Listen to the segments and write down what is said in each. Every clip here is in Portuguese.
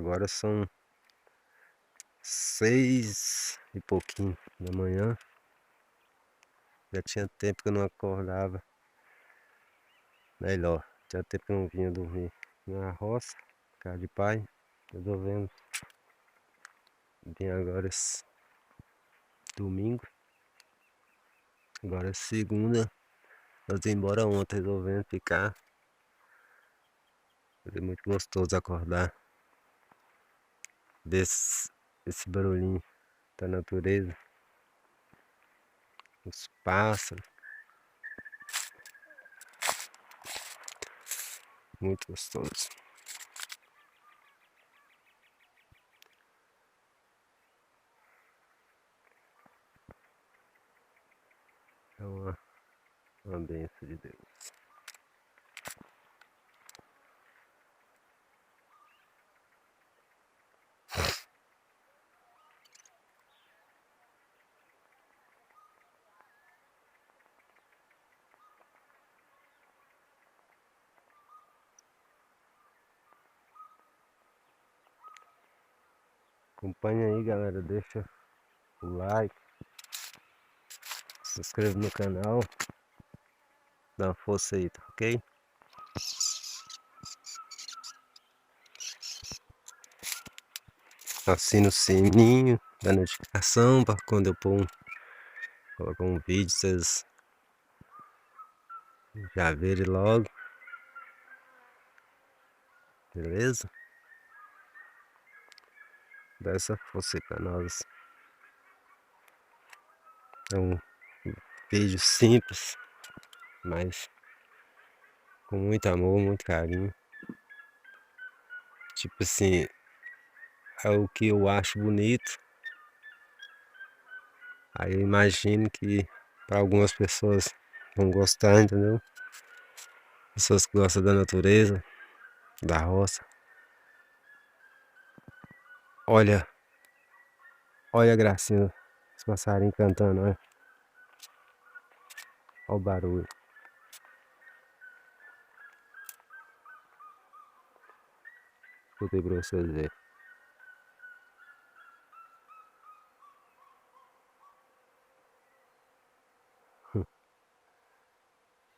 Agora são 6 e pouquinho da manhã. Já tinha tempo que eu não acordava. Melhor, tinha tempo que eu não vinha dormir na roça, casa de pai. Resolvendo vir agora esse domingo. Agora é segunda. Nós ia embora ontem, resolvendo ficar. Foi muito gostoso acordar. Ver esse barulhinho da natureza. Os pássaros. Muito gostoso. É uma bênção de Deus. Acompanha aí, galera. Deixa o like. Se inscreve no canal. Dá uma força aí, tá ok? Assina o sininho da notificação para quando eu colocar um vídeo, vocês já verem logo. Beleza? Dá essa força aí pra nós. É um vídeo simples, mas com muito amor, muito carinho. Tipo assim, é o que eu acho bonito. Aí eu imagino que para algumas pessoas vão gostar, entendeu? Pessoas que gostam da natureza, da roça. Olha, olha a gracinha, os passarinhos cantando, olha. Olha o barulho. Escutei pra vocês verem.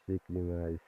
Chique demais.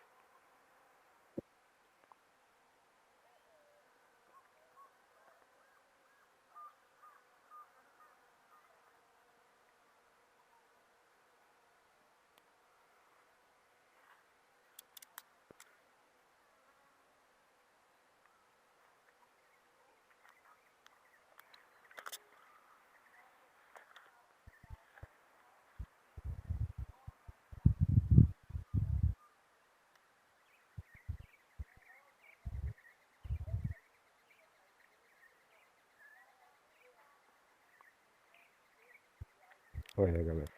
Olha, galera.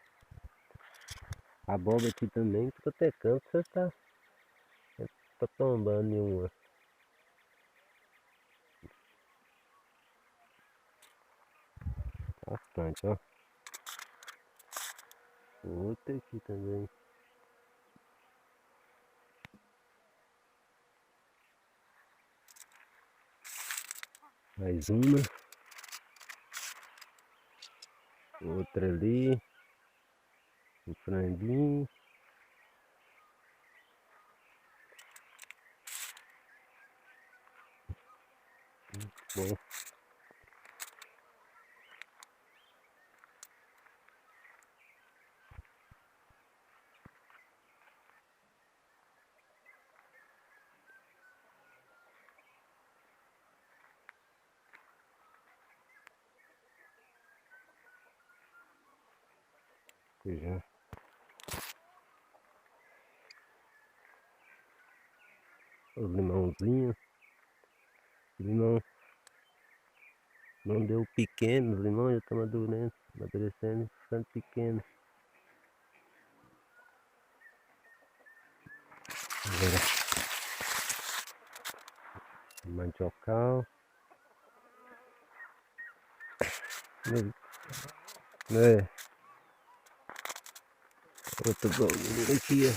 A abóbora aqui também, tudo até canto, você tá tombando em uma. Bastante, ó. Outra aqui também. Mais uma. Outra ali. Um franguinho. Bom. Já. Os limãozinhos. Limão não deu pequeno, os limões já estão amadurecendo, ficando pequeno. Agora, mandiocal. É, outro bolinho aqui, ó.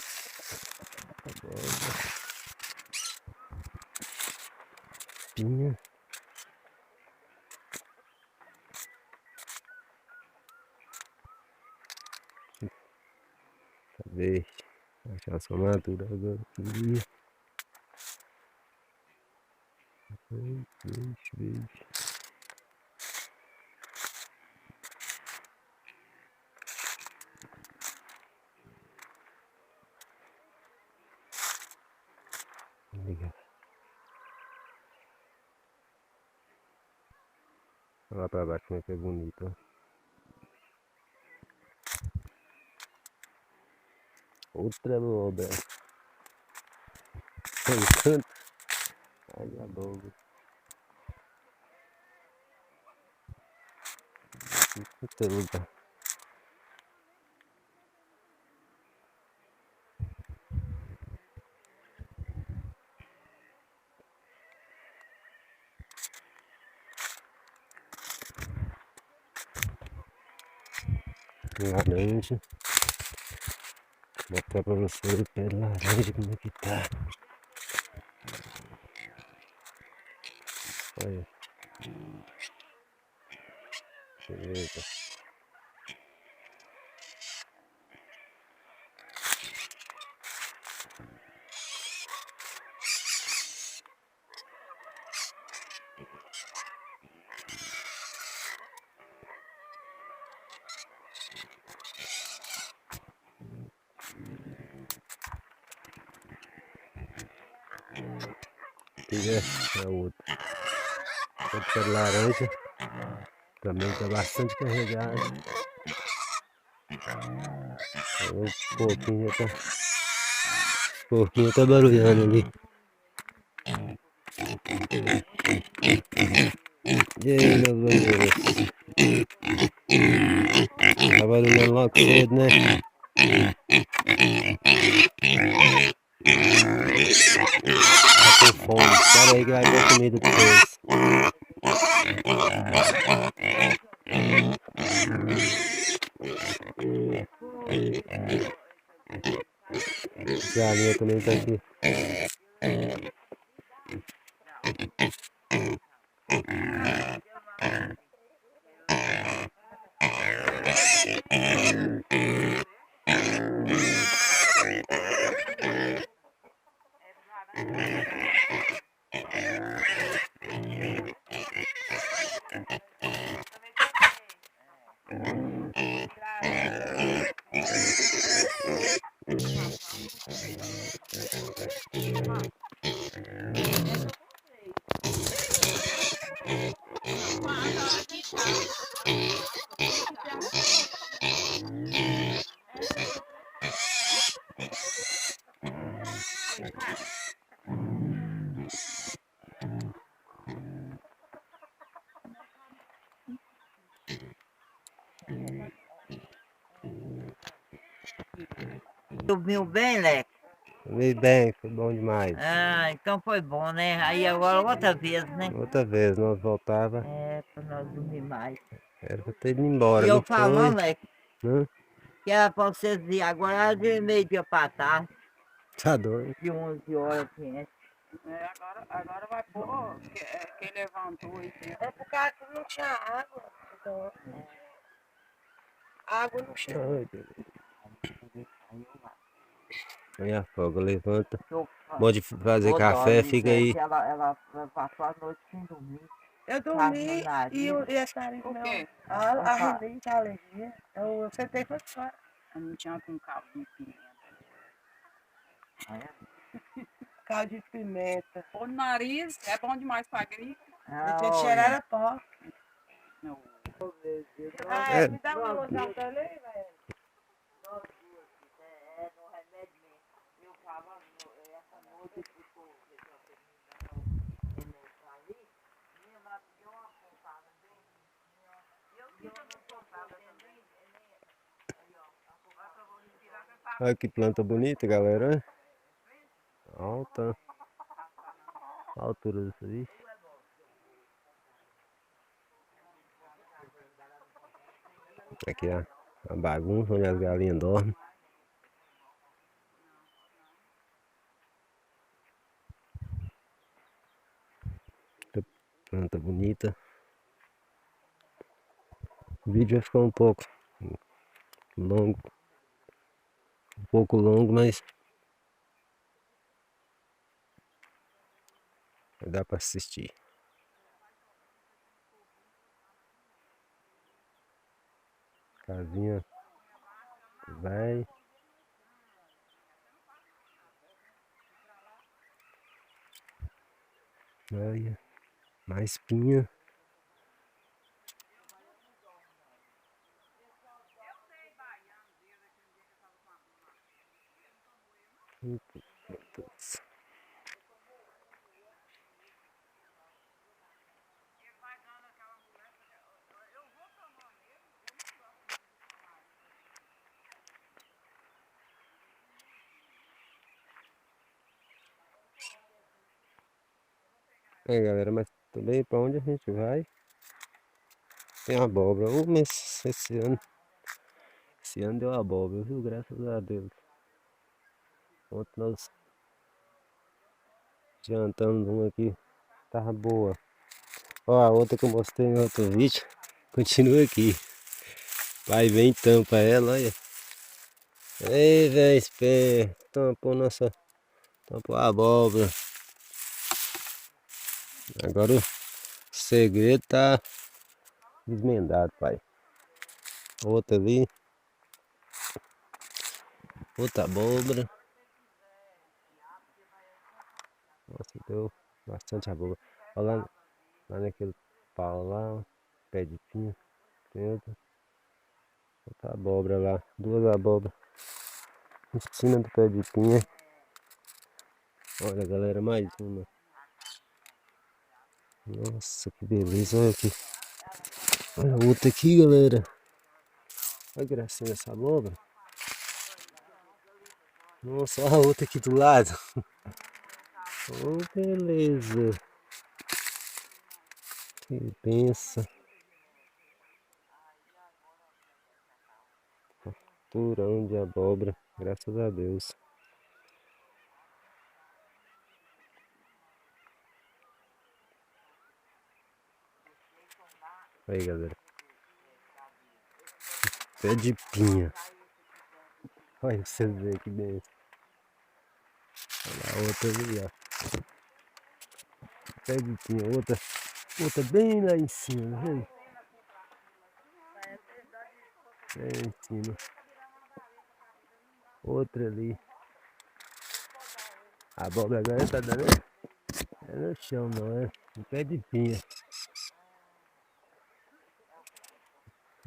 Pinha. Verde. Achar só madura agora. Verde, verde, verde. Olha lá pra baixo como é que é bonito, ó. Outra obra. Tem tanto. Olha a boba. Outro lugar. Laranja. Vou mostrar pra vocês o pé de laranja como é que tá. Olha. Beleza. Aqui é a outra. Outro pé de laranja. Também tá bastante carregado. O porquinho tá barulhando ali. E aí, meus amigos? Tá barulhando logo cedo, né? Tá com fome. Espera aí que vai ter comida pra vocês. A galinha também tá aqui. Dormiu bem, Leco? Comi bem, foi bom demais. Ah, então foi bom, né? Aí agora outra vez, né? Outra vez nós voltava, É, pra nós dormir mais. era pra ter ido embora, E não eu foi? falando, Leco, Hã? que era pra vocês ir agora era de meio-dia pra tarde, Tá doido? de 11 horas, assim, Agora vai pôr, quem levantou aí. É por causa que não tinha água. Então, água não tinha. Ai, aí afoga, levanta. Eu, Pode fazer Ô, café, Dona fica Lisete, aí. ela passou a noite sem dormir. Eu Tava no dormi nariz. e esse nariz O meu, quê? a rinite, a alergia. Eu sentei e foi fora. A não tinha com caldo de pimenta. Caldo de pimenta. Pôr no nariz é bom demais pra gripe. Eu tinha que cheirar a pó. Não. Ah, É. me dá uma loção pra ler, velho. É no remédio mesmo. Eu falando, essa noite ficou ali, minha lá me deu uma pontada bem. Eu não pontada também. Aí, ó, a pontada eu vou tirar pra Olha que planta bonita, galera. Alta. A altura disso aí. Aqui é a bagunça onde as galinhas dormem. Planta bonita. O vídeo vai ficar um pouco longo. Um pouco longo, mas dá pra assistir. Casinha vai. Olha, mais pinha. Aí galera, mas também pra onde a gente vai tem abóbora. Ô, mas esse ano deu abóbora, viu? Graças a Deus. Ontem nós jantamos uma aqui, tava boa. Ó, a outra que eu mostrei no outro vídeo, continua aqui. Vai, vem, tampa ela, olha. Ei, velho, esperto. Tampou a abóbora. Agora o segredo tá desmendado, pai. Outra ali. Outra abóbora. Nossa, deu bastante abóbora. Olha lá naquele pau lá, pé de pinha. Tem outra abóbora lá. Duas abóboras em cima do pé de pinha. Olha galera, mais uma. Nossa, que beleza. Olha aqui. Olha outra aqui, galera. Olha a gracinha dessa abóbora. Nossa, olha a outra aqui do lado. Oh, beleza. Que benção. Turão de abóbora. Graças a Deus. Aí, galera. Pé de pinha. Olha pra vocês verem que benção. Olha a outra ali, ó. Pé de pinha. Outra bem lá em cima, tá vendo? Bem em cima. Outra ali. A abóbora agora tá dando. É no chão, não é? No pé de pinha.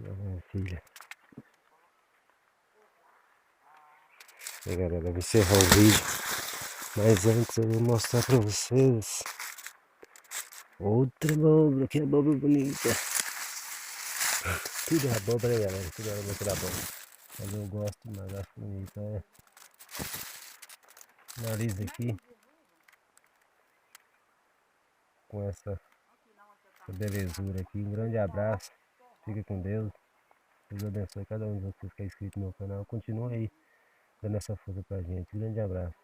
Olha, minha filha. Aí, galera, vou encerrar o vídeo. Mas antes eu vou mostrar pra vocês outra abóbora. Que abóbora bonita. Tudo é abóbora, galera. Tudo é abóbora. Mas eu gosto, mas acho bonito. Olha. Nariz aqui. Com essa belezura aqui. Um grande abraço. Fica com Deus. Deus abençoe cada um de vocês que é inscrito no meu canal. Continua aí dando essa força pra gente. Grande abraço.